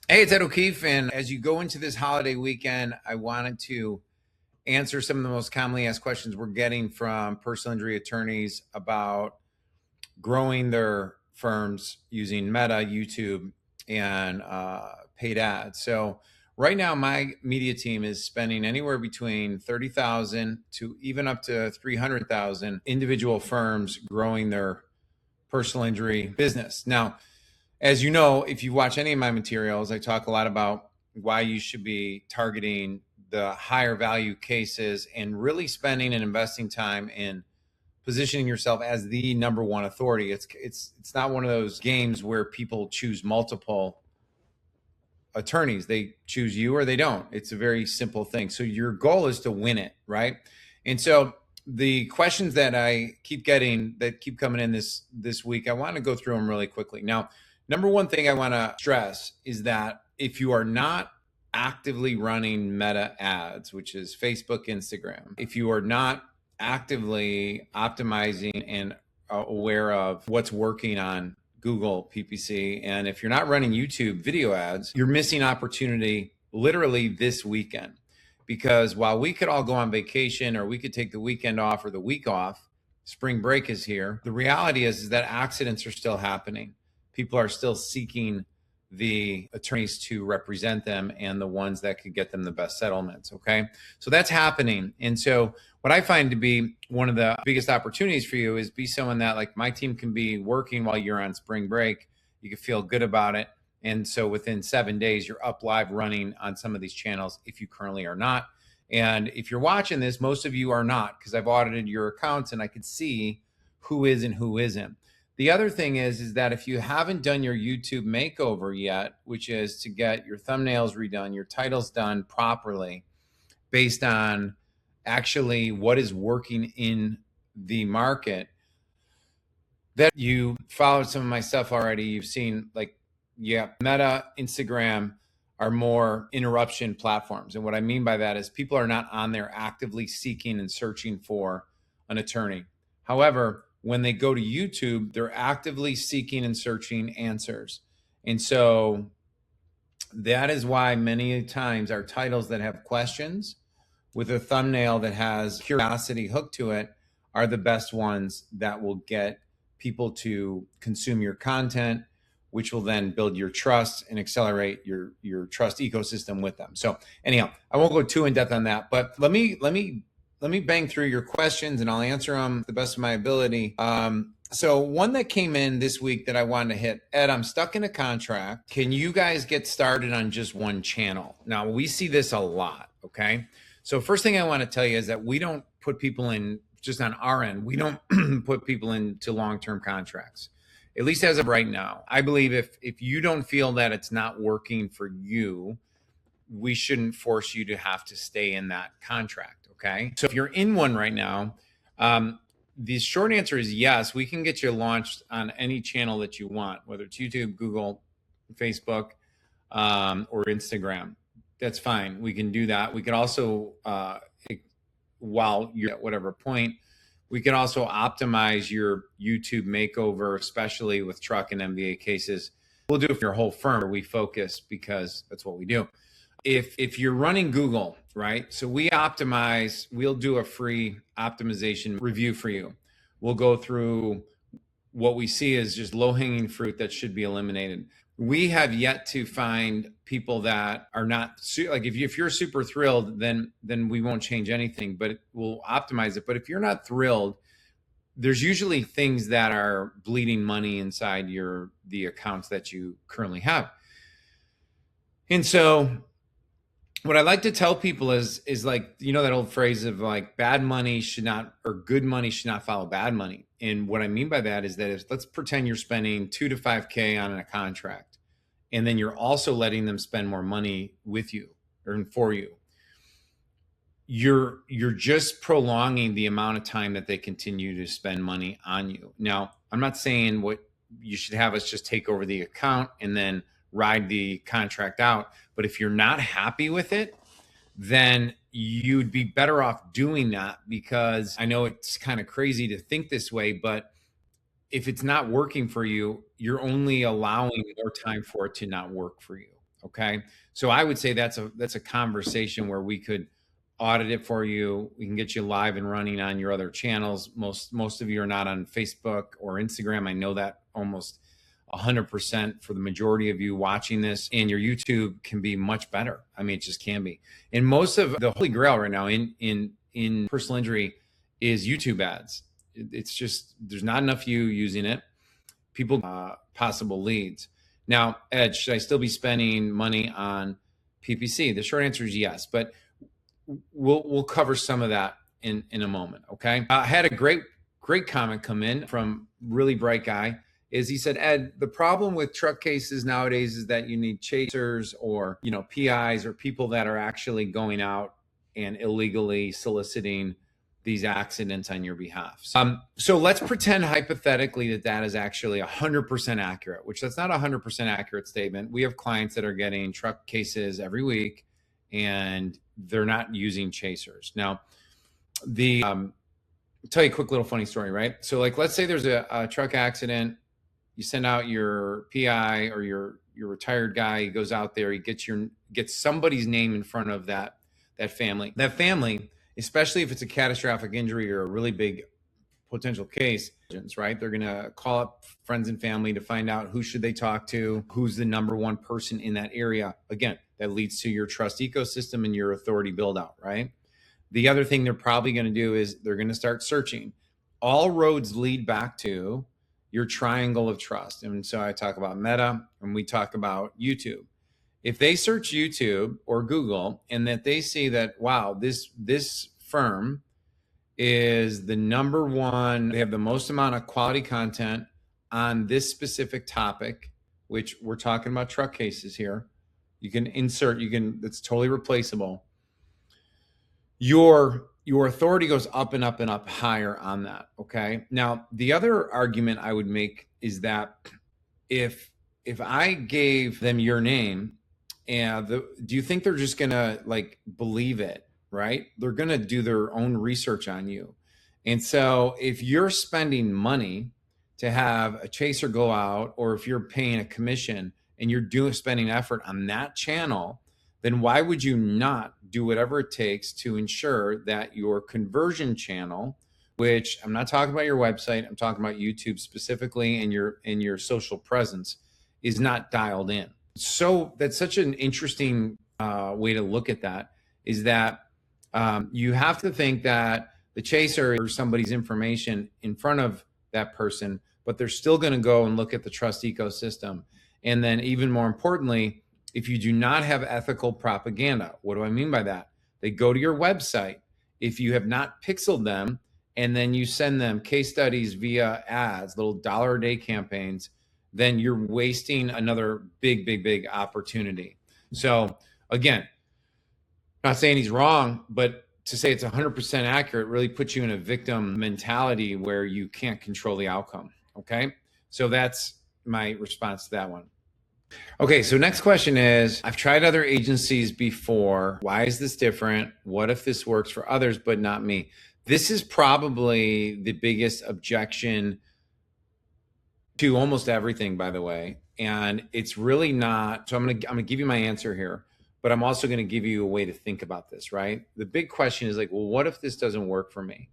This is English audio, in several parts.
Hey, it's Ed O'Keefe. And as you go into this holiday weekend, I wanted to answer some of the most commonly asked questions we're getting from personal injury attorneys about growing their firms using Meta, YouTube, and paid ads. So, right now, my media team is spending anywhere between 30,000 to even up to 300,000 individual firms growing their personal injury business. Now, as you know, if you watch any of my materials, I talk a lot about why you should be targeting the higher value cases and really spending and investing time in positioning yourself as the number one authority. It's not one of those games where people choose multiple attorneys. They choose you or they don't. It's a very simple thing. So your goal is to win it, right? And so the questions that I keep getting that keep coming in this week, I want to go through them really quickly. Now, number one thing I want to stress is that if you are not actively running Meta ads, which is Facebook, Instagram, if you are not actively optimizing and aware of what's working on Google PPC, and if you're not running YouTube video ads, you're missing opportunity literally this weekend. Because while we could all go on vacation or we could take the weekend off or the week off, spring break is here. The reality is that accidents are still happening. People are still seeking the attorneys to represent them and the ones that could get them the best settlements. Okay. So that's happening. And so what I find to be one of the biggest opportunities for you is be someone that, like, my team can be working while you're on spring break. You can feel good about it. And so within 7 days, you're up live running on some of these channels if you currently are not. And if you're watching this, most of you are not, because I've audited your accounts and I could see who is and who isn't. The other thing is that if you haven't done your YouTube makeover yet, which is to get your thumbnails redone, your titles done properly based on actually what is working in the market, that you followed some of my stuff already, you've seen, like, yeah, Meta, Instagram are more interruption platforms. And what I mean by that is people are not on there actively seeking and searching for an attorney. However, when they go to YouTube, they're actively seeking and searching answers. And so that is why many times our titles that have questions with a thumbnail that has curiosity hooked to it are the best ones that will get people to consume your content, which will then build your trust and accelerate your trust ecosystem with them. So anyhow, I won't go too in depth on that, but let me bang through your questions and I'll answer them to the best of my ability. So one that came in this week that I wanted to hit: Ed, I'm stuck in a contract. Can you guys get started on just one channel? Now, we see this a lot, okay? So first thing I want to tell you is that we don't put people in, just on our end, we don't put people into long-term contracts, at least as of right now. I believe if you don't feel that it's not working for you, we shouldn't force you to have to stay in that contract, okay? So if you're in one right now, the short answer is yes, we can get you launched on any channel that you want, whether it's YouTube, Google, Facebook, or Instagram. That's fine. We can do that. We could also, while you're at whatever point, we can also optimize your YouTube makeover, especially with truck and MVA cases. We'll do it for your whole firm where we focus, because that's what we do. If you're running Google, right? So we optimize, we'll do a free optimization review for you. We'll go through what we see as just low-hanging fruit that should be eliminated. We have yet to find people that are not, like, if you're super thrilled, then we won't change anything, but we'll optimize it. But if you're not thrilled, there's usually things that are bleeding money inside the accounts that you currently have. And so what I like to tell people is like, you know, that old phrase of, like, bad money should not, or good money should not follow bad money. And what I mean by that is that let's pretend you're spending 2 to 5K on a contract, and then you're also letting them spend more money with you or for you. You're just prolonging the amount of time that they continue to spend money on you. Now, I'm not saying what you should have us just take over the account and then ride the contract out. But if you're not happy with it, then you'd be better off doing that, because I know it's kind of crazy to think this way, but if it's not working for you, you're only allowing more time for it to not work for you. Okay. So I would say that's a conversation where we could audit it for you. We can get you live and running on your other channels. Most of you are not on Facebook or Instagram. I know that almost 100% for the majority of you watching this, and your YouTube can be much better. I mean, it just can be. And most of the holy grail right now in personal injury is YouTube ads. It's just, there's not enough you using it. People, possible leads. Now, Ed, should I still be spending money on PPC? The short answer is yes, but we'll cover some of that in a moment. Okay. I had a great comment come in from really bright guy. Is he said, Ed, the problem with truck cases nowadays is that you need chasers or, PIs or people that are actually going out and illegally soliciting these accidents on your behalf. So let's pretend hypothetically that is actually 100% accurate, which that's not a 100% accurate statement. We have clients that are getting truck cases every week and they're not using chasers. Now, I'll tell you a quick little funny story, right? So like, let's say there's a truck accident. You send out your PI or your retired guy. He goes out there. He gets somebody's name in front of that family. That family, especially if it's a catastrophic injury or a really big potential case, right? They're going to call up friends and family to find out who should they talk to, who's the number one person in that area. Again, that leads to your trust ecosystem and your authority build out, right? The other thing they're probably going to do is they're going to start searching. All roads lead back to your triangle of trust. And so I talk about Meta and we talk about YouTube. If they search YouTube or Google and that they see that, wow, this firm is the number one, they have the most amount of quality content on this specific topic, which we're talking about truck cases here. You can insert, it's totally replaceable. Your authority goes up and up and up higher on that. Okay. Now, the other argument I would make is that if I gave them your name, and do you think they're just gonna like believe it? Right? They're gonna do their own research on you. And so if you're spending money to have a chaser go out, or if you're paying a commission and you're spending effort on that channel, then why would you not do whatever it takes to ensure that your conversion channel, which I'm not talking about your website, I'm talking about YouTube specifically, and your social presence is not dialed in. So that's such an interesting way to look at that, is that you have to think that the chaser or somebody's information in front of that person, but they're still going to go and look at the trust ecosystem. And then even more importantly, if you do not have ethical propaganda, what do I mean by that? They go to your website. If you have not pixeled them and then you send them case studies via ads, little $1 a day campaigns, then you're wasting another big opportunity. So again, not saying he's wrong, but to say it's 100% accurate really puts you in a victim mentality where you can't control the outcome. Okay. So that's my response to that one. Okay, so next question is, I've tried other agencies before. Why is this different? What if this works for others, but not me? This is probably the biggest objection to almost everything, by the way. And it's really not, so I'm gonna give you my answer here, but I'm also gonna give you a way to think about this, right? The big question is like, well, what if this doesn't work for me?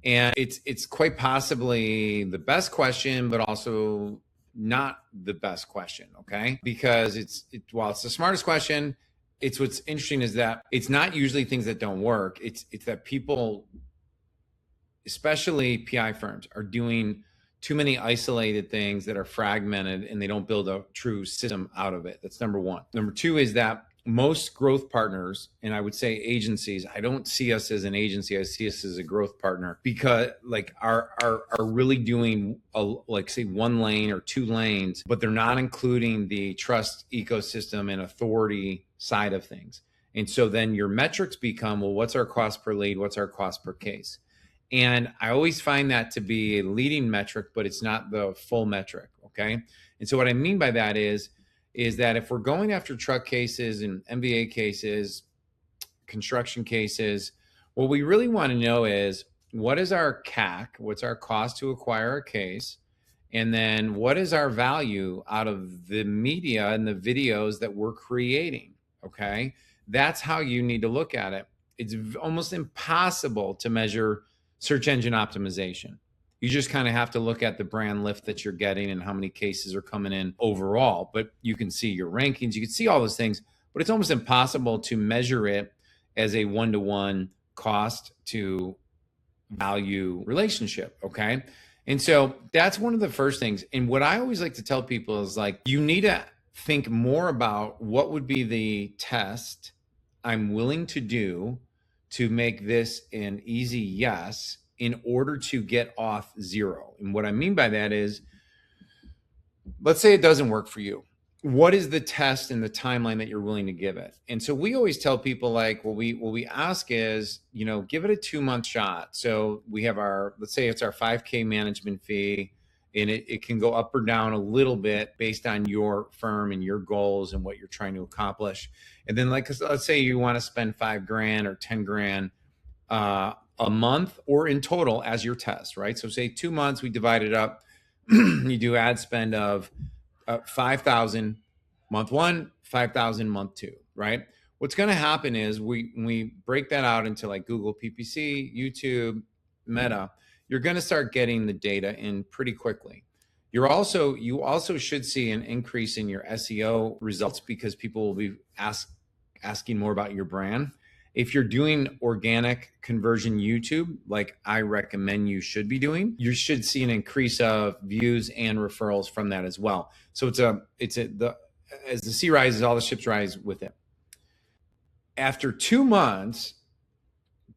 And it's quite possibly the best question, but also not the best question, okay? Because while it's the smartest question, what's interesting is that it's not usually things that don't work. It's that people, especially PI firms, are doing too many isolated things that are fragmented and they don't build a true system out of it. That's number one. Number two is that most growth partners, and I would say agencies, I don't see us as an agency, I see us as a growth partner, because like are really doing like say 1 lane or 2 lanes, but they're not including the trust ecosystem and authority side of things. And so then your metrics become, well, what's our cost per lead? What's our cost per case? And I always find that to be a leading metric, but it's not the full metric. Okay. And so what I mean by that is that if we're going after truck cases and MVA cases, construction cases, what we really want to know is, what is our CAC? What's our cost to acquire a case? And then what is our value out of the media and the videos that we're creating? Okay. That's how you need to look at it. It's almost impossible to measure search engine optimization. You just kind of have to look at the brand lift that you're getting and how many cases are coming in overall. But you can see your rankings, you can see all those things, but it's almost impossible to measure it as a one-to-one cost to value relationship. Okay. And so that's one of the first things. And what I always like to tell people is like, you need to think more about what would be the test I'm willing to do to make this an easy yes in order to get off zero. And what I mean by that is, let's say it doesn't work for you. What is the test and the timeline that you're willing to give it? And so we always tell people like, what we ask is, give it a 2-month shot. So we have let's say it's our 5K management fee, and it can go up or down a little bit based on your firm and your goals and what you're trying to accomplish. And then let's say you want to spend $5,000 or $10,000 a month or in total as your test, right? So say 2 months, we divide it up. You do ad spend of 5,000 month one, 5,000 month two, right? What's going to happen is we break that out into like Google PPC, YouTube, Meta. You're going to start getting the data in pretty quickly. You also should see an increase in your SEO results because people will be asking more about your brand. If you're doing organic conversion YouTube, like I recommend you should be doing, you should see an increase of views and referrals from that as well. So as the sea rises, all the ships rise with it. After 2 months,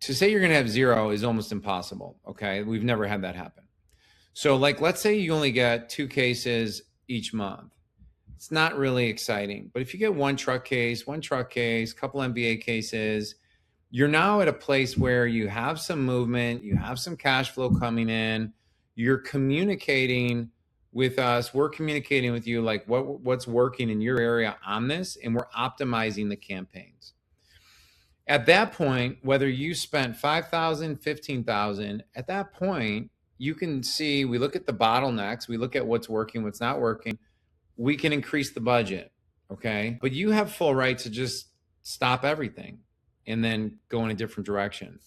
to say you're going to have zero is almost impossible. Okay. We've never had that happen. So let's say you only get 2 cases each month. It's not really exciting, but if you get one truck case, couple MVA cases, you're now at a place where you have some movement, you have some cash flow coming in, you're communicating with us, we're communicating with you like what's working in your area on this, and we're optimizing the campaigns. At that point, whether you spent 5,000, 15,000, at that point, you can see, we look at the bottlenecks, we look at what's working, what's not working, we can increase the budget, okay? But you have full right to just stop everything and then go in a different direction.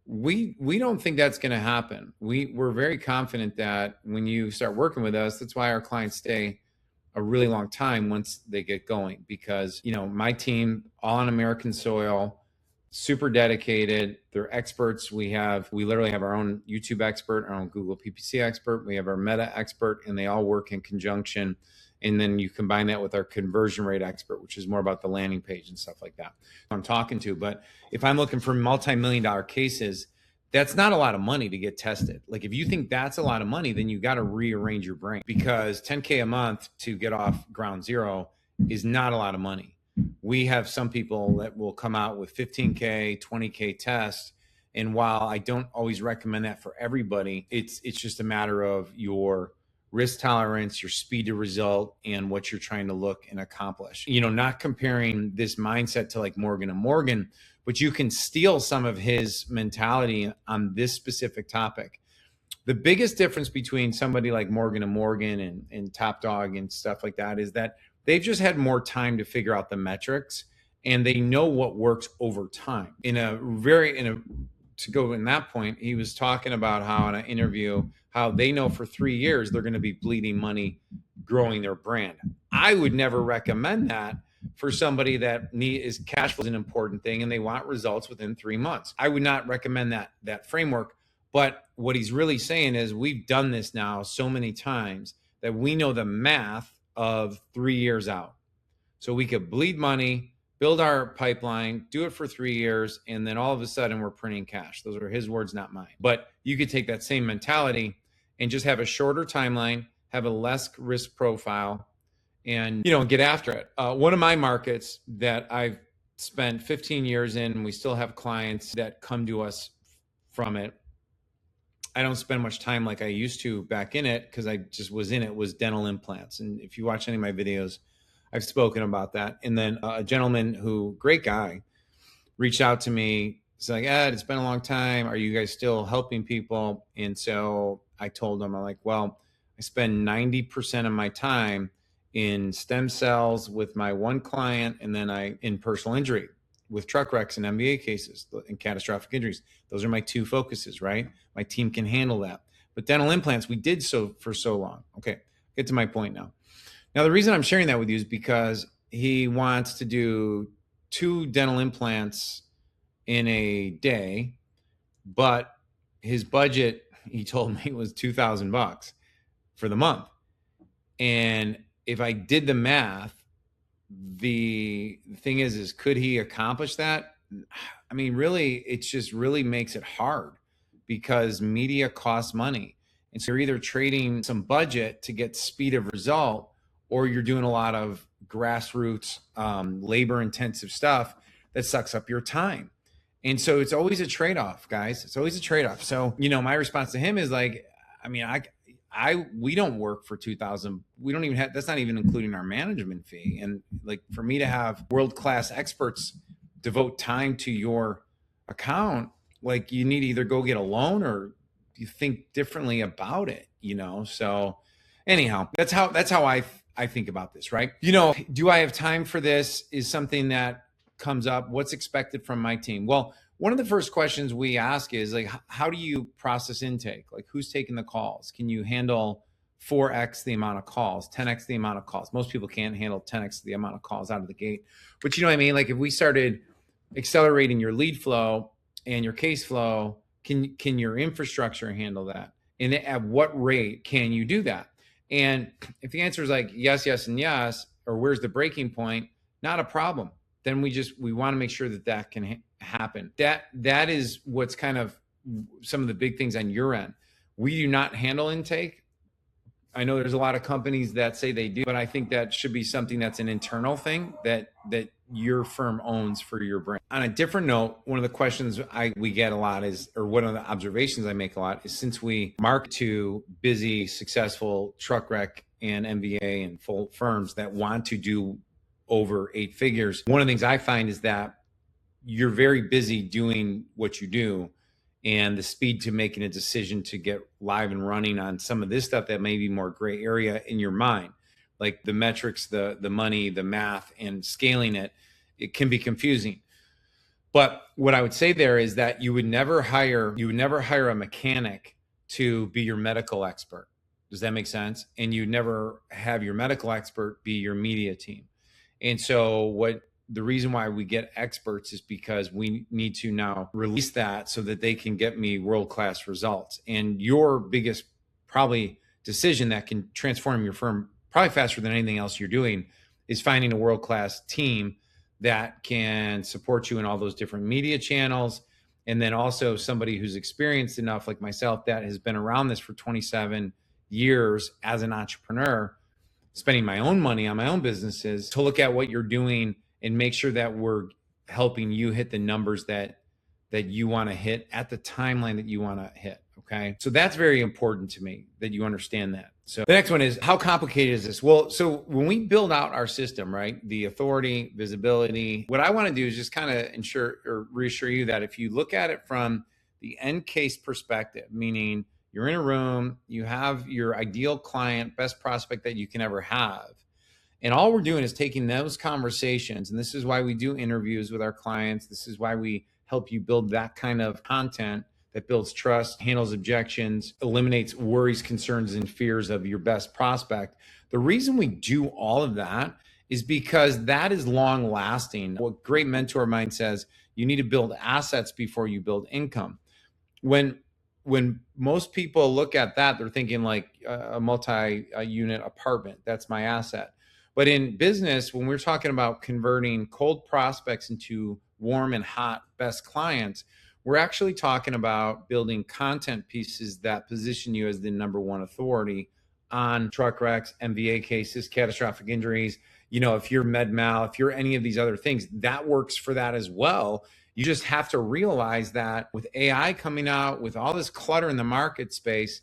We don't think that's going to happen. We're very confident that when you start working with us, that's why our clients stay a really long time once they get going, because my team, all on American soil, super dedicated. They're experts. We literally have our own YouTube expert, our own Google PPC expert. We have our Meta expert, and they all work in conjunction. And then you combine that with our conversion rate expert, which is more about the landing page and stuff like that I'm talking to. But if I'm looking for multi-million-dollar cases, that's not a lot of money to get tested. Like if you think that's a lot of money, then you got to rearrange your brain, because 10K a month to get off ground zero is not a lot of money. We have some people that will come out with 15K, 20K tests. And while I don't always recommend that for everybody, it's just a matter of your risk tolerance, your speed to result, and what you're trying to look and accomplish. Not comparing this mindset to like Morgan & Morgan, but you can steal some of his mentality on this specific topic. The biggest difference between somebody like Morgan & Morgan and Top Dog and stuff like that is that they've just had more time to figure out the metrics, and they know what works over time. To go in that point, he was talking about how in an interview, how they know for 3 years they're going to be bleeding money growing their brand. I would never recommend that for somebody that is cash flow is an important thing and they want results within 3 months. I would not recommend that framework. But what he's really saying is we've done this now so many times that we know the math of 3 years out. So we could bleed money, build our pipeline, do it for 3 years, and then all of a sudden we're printing cash. Those are his words, not mine. But you could take that same mentality and just have a shorter timeline, have a less risk profile, and get after it. One of my markets that I've spent 15 years in, and we still have clients that come to us from it. I don't spend much time like I used to back in it because I just was in it, was dental implants. And if you watch any of my videos, I've spoken about that. And then a gentleman great guy, reached out to me. He's like, Ed, it's been a long time. Are you guys still helping people? And so I told him, I'm like, well, I spend 90% of my time in stem cells with my one client, and then in personal injury with truck wrecks and MVA cases and catastrophic injuries. Those are my two focuses, right? My team can handle that. But dental implants, we did so for so long. Okay, get to my point now. Now, the reason I'm sharing that with you is because he wants to do 2 dental implants in a day, but his budget, he told me, was $2,000 for the month. And if I did the math, the thing is could he accomplish that? I mean, really, it just really makes it hard because media costs money. And so you're either trading some budget to get speed of result, or you're doing a lot of grassroots, labor intensive stuff that sucks up your time. And so it's always a trade-off, guys. It's always a trade-off. So, my response to him is like, I mean, we don't work for 2,000. We don't even have, that's not even including our management fee. And like, for me to have world-class experts devote time to your account, like, you need to either go get a loan or you think differently about it, So anyhow, that's how I think about this, right? Do I have time for this is something that comes up. What's expected from my team? Well, one of the first questions we ask is like, how do you process intake? Like, who's taking the calls? Can you handle 4x the amount of calls, 10x the amount of calls? Most people can't handle 10x the amount of calls out of the gate. But you know what I mean? Like, if we started accelerating your lead flow and your case flow, can your infrastructure handle that? And at what rate can you do that? And if the answer is like yes, yes, and yes, or where's the breaking point, not a problem. Then we want to make sure that can happen. That is what's kind of some of the big things on your end. We do not handle intake. I know there's a lot of companies that say they do, but I think that should be something that's an internal thing that your firm owns for your brand. On a different note, one of the questions we get a lot is, or one of the observations I make a lot is, since we market to busy, successful truck wreck and MVA and full firms that want to do over 8 figures, one of the things I find is that you're very busy doing what you do, and the speed to making a decision to get live and running on some of this stuff that may be more gray area in your mind, like the metrics, the money, the math, and scaling it can be confusing. But what I would say there is that you would never hire a mechanic to be your medical expert. Does that make sense? And you'd never have your medical expert be your media team. And so the reason why we get experts is because we need to now release that so that they can get me world-class results. And your biggest probably decision that can transform your firm probably faster than anything else you're doing is finding a world-class team that can support you in all those different media channels. And then also somebody who's experienced enough, like myself, that has been around this for 27 years as an entrepreneur, spending my own money on my own businesses, to look at what you're doing and make sure that we're helping you hit the numbers that you want to hit at the timeline that you want to hit. Okay. So that's very important to me, that you understand that. So the next one is, how complicated is this? Well, so when we build out our system, right, the authority, visibility, what I want to do is just kind of ensure or reassure you that if you look at it from the end case perspective, meaning you're in a room, you have your ideal client, best prospect that you can ever have. And all we're doing is taking those conversations. And this is why we do interviews with our clients. This is why we help you build that kind of content that builds trust, handles objections, eliminates worries, concerns, and fears of your best prospect. The reason we do all of that is because that is long lasting. What great mentor of mine says, you need to build assets before you build income. When most people look at that, they're thinking like a multi-unit apartment. That's my asset. But in business, when we're talking about converting cold prospects into warm and hot best clients, we're actually talking about building content pieces that position you as the number one authority on truck wrecks, MVA cases, catastrophic injuries. If you're med mal, if you're any of these other things, that works for that as well. You just have to realize that with AI coming out, with all this clutter in the market space,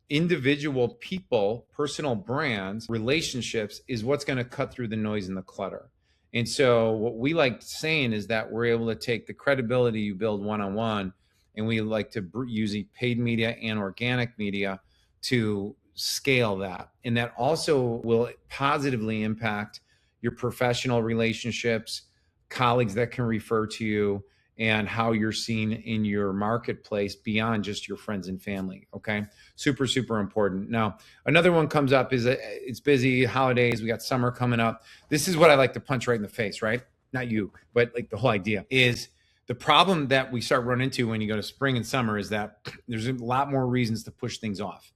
individual people, personal brands, relationships is what's going to cut through the noise and the clutter. And so what we like saying is that we're able to take the credibility you build one-on-one, and we like to use paid media and organic media to scale that. And that also will positively impact your professional relationships, colleagues that can refer to you, and how you're seen in your marketplace beyond just your friends and family. Okay. Super, super important. Now, another one comes up is it's busy, holidays, we got summer coming up. This is what I like to punch right in the face, right? Not you, but like the whole idea is the problem that we start running into when you go to spring and summer is that there's a lot more reasons to push things off.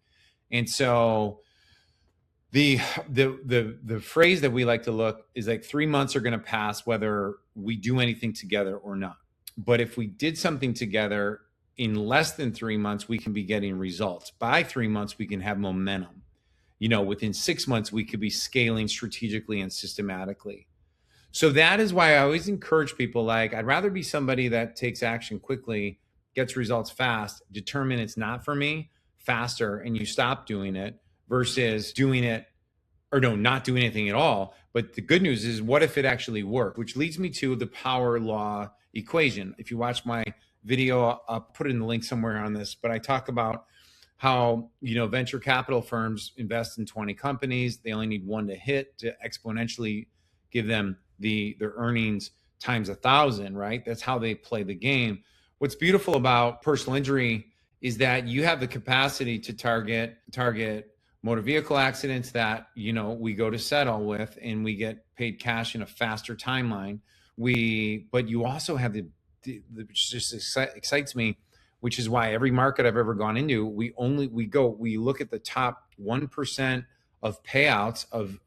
And so the phrase that we like to look is like 3 months are going to pass whether we do anything together or not. But if we did something together in less than 3 months, we can be getting results. By 3 months, we can have momentum. Within 6 months, we could be scaling strategically and systematically. So that is why I always encourage people, like, I'd rather be somebody that takes action quickly, gets results fast, determine it's not for me faster, and you stop doing it versus doing it or no, not doing anything at all. But the good news is, what if it actually worked? Which leads me to the power law equation. If you watch my video, I'll put it in the link somewhere on this, but I talk about how, venture capital firms invest in 20 companies. They only need one to hit to exponentially give them their earnings times 1,000, right? That's how they play the game. What's beautiful about personal injury is that you have the capacity to target motor vehicle accidents that, we go to settle with, and we get paid cash in a faster timeline. But you also have which just excites me, which is why every market I've ever gone into, we look at the top 1% of payouts of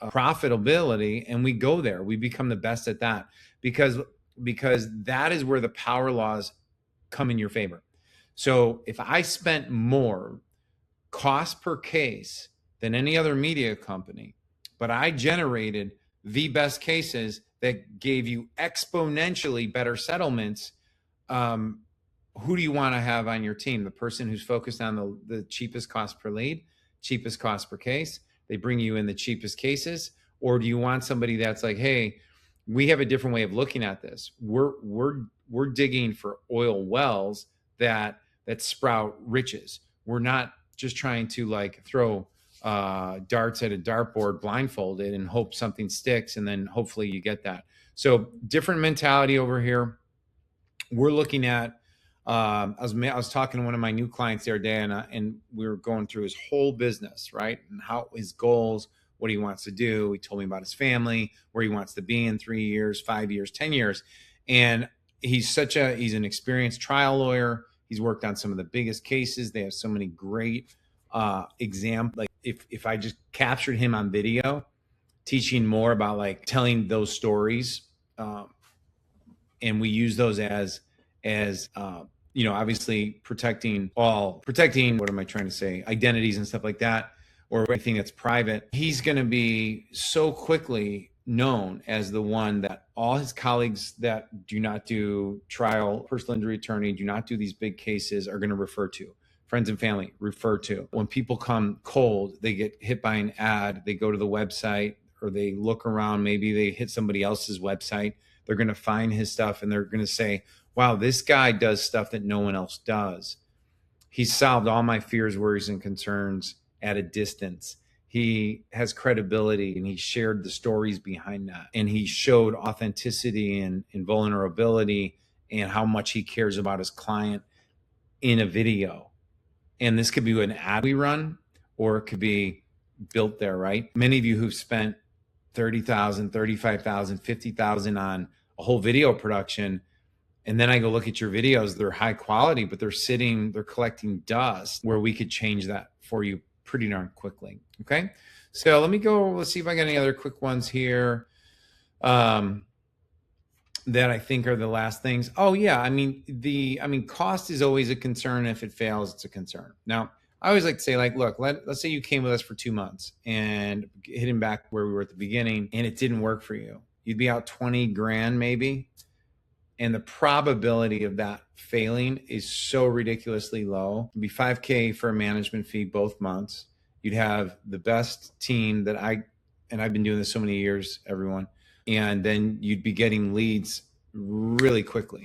profitability, and we go there. We become the best at that because that is where the power laws come in your favor. So if I spent more cost per case than any other media company, but I generated the best cases that gave you exponentially better settlements, who do you want to have on your team? The person who's focused on the cheapest cost per lead, cheapest cost per case, they bring you in the cheapest cases? Or do you want somebody that's like, hey, we have a different way of looking at this. We're digging for oil wells that sprout riches. We're not just trying to like throw darts at a dartboard blindfolded and hope something sticks, and then hopefully you get that. So different mentality over here. We're looking at I was talking to one of my new clients the other day, and we were going through his whole business, right? And how his goals, what he wants to do. He told me about his family, where he wants to be in 3 years, 5 years, 10 years. And he's an experienced trial lawyer. He's worked on some of the biggest cases. They have so many great examples. Like if I just captured him on video, teaching more about like telling those stories, and we use those as obviously protecting what am I trying to say, identities and stuff like that, or anything that's private. He's going to be so quickly known as the one that all his colleagues that do not do trial, personal injury attorney, do not do these big cases are going to refer to. Friends and family refer to. When people come cold, they get hit by an ad, they go to the website, or they look around, maybe they hit somebody else's website. They're going to find his stuff and they're going to say, wow, this guy does stuff that no one else does. He solved all my fears, worries, and concerns at a distance. He has credibility, and he shared the stories behind that. And he showed authenticity and vulnerability and how much he cares about his client in a video. And this could be an ad we run, or it could be built there, right? Many of you who've spent $30,000, $35,000, $50,000 on a whole video production, and then I go look at your videos, they're high quality, but they're collecting dust, where we could change that for you pretty darn quickly. Okay. So let's see if I got any other quick ones here that I think are the last things. Oh yeah. Cost is always a concern. If it fails, it's a concern. Now, I always like to say, like, look, let's say you came with us for 2 months and hitting back where we were at the beginning, and it didn't work for you. You'd be out 20 grand maybe. And the probability of that failing is so ridiculously low. It'd be $5,000 for a management fee both months. You'd have the best team I've been doing this so many years, everyone. And then you'd be getting leads really quickly.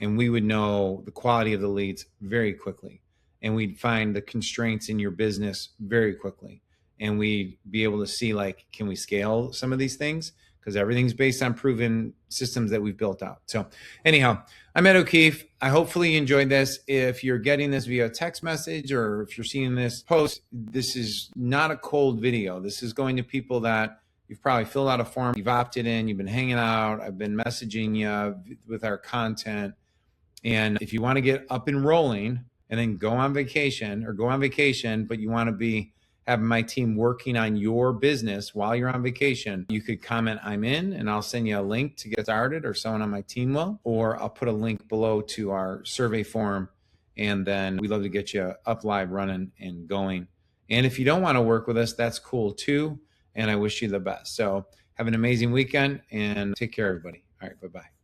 And we would know the quality of the leads very quickly. and we'd find the constraints in your business very quickly. And we'd be able to see, like, can we scale some of these things? Because everything's based on proven systems that we've built out. So anyhow, I'm Ed O'Keefe. I hopefully you enjoyed this. If you're getting this via text message or if you're seeing this post, this is not a cold video. This is going to people that you've probably filled out a form, you've opted in, you've been hanging out, I've been messaging you with our content. And if you want to get up and rolling and then go on vacation, but you want to be having my team working on your business while you're on vacation, you could comment I'm in, and I'll send you a link to get started, or someone on my team will, or I'll put a link below to our survey form, and then we'd love to get you up live running and going. And if you don't want to work with us, that's cool too. And I wish you the best. So have an amazing weekend and take care, everybody. All right, bye-bye.